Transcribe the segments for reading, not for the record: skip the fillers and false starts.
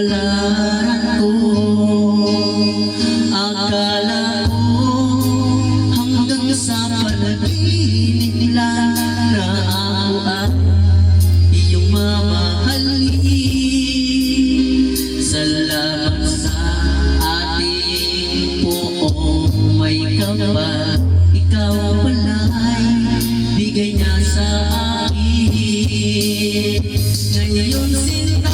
kapalaran ko. Akala ko hanggang sa panaginip lang na ako at iyong mamahalin. Salamat sa ating poong may kapal, ikaw pala'y bigay niya sa akin. Ngayon sinta,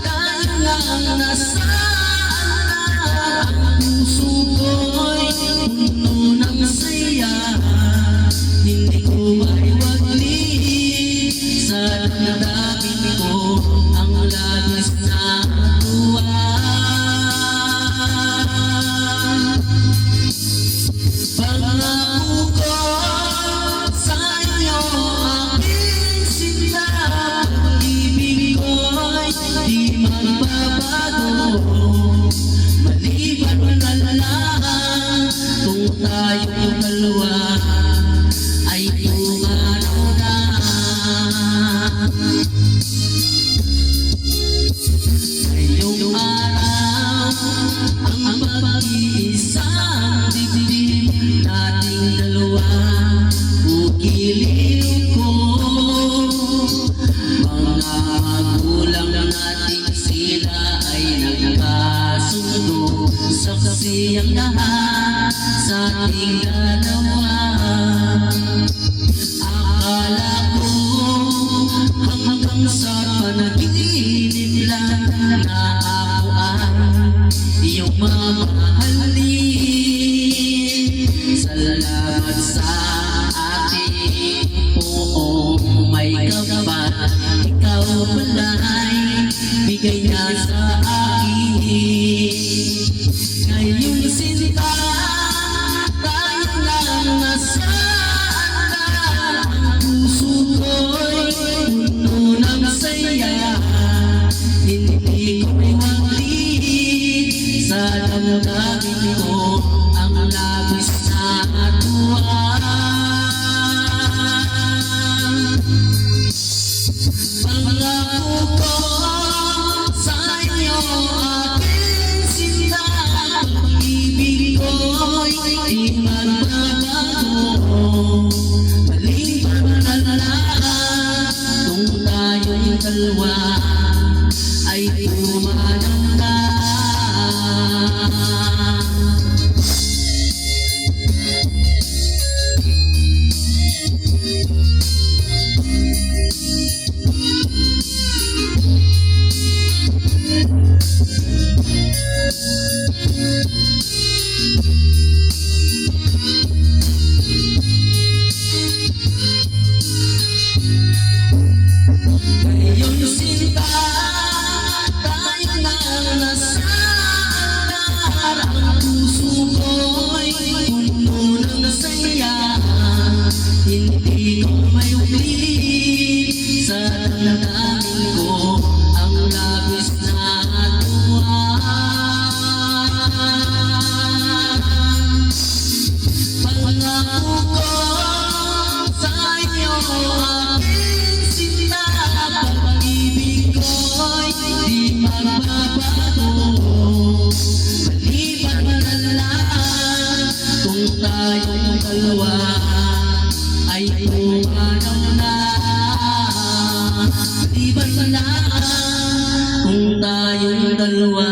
tayo lang nasaan na ang puso ko'y puno ng saya. Hindi ko maiwagli sa damdamin ko ang labis na tuwa. Pangako ko sa inyo aking sinta, pag-ibig ko'y di magbabago. Maliban na lang kung tayong dalawa ay pumanaw na. Ngayong araw ang pag-iisang dibdib nating dalawa, ukilin ko. Mga magulang natin sila ay nagkasundo, saksi ang lahat sa ating dalawa. Akala ko hanggang sa panaginip lang na ako ang iyong mamahalin. Salamat sa ating poong may kapal, ikaw pala'y bigay niya sa akin. Ngayong sinta, tayo lang nasaan na ang puso ko'y puno ng saya. Hindi ko maiwagli sa damdamin ko ang labis na tuwa. Pangako ko sa inyo aking sinta, pag-ibig ko'y di magbabago. Maliban na lang kung tayong dalawa ay pumanaw na. Ngayon sinta, tayo lang nasaan na ang puso ko'y puno ng saya. Hindi ko maiulit sa damdamin ko ang labis na tuwa. Pangako ko sa inyo aking sinta, pag-ibig ko'y di magbabago. Maliban na lang kung tayong dalawa ay pumanaw na. Maliban na lang kung tayong dalawa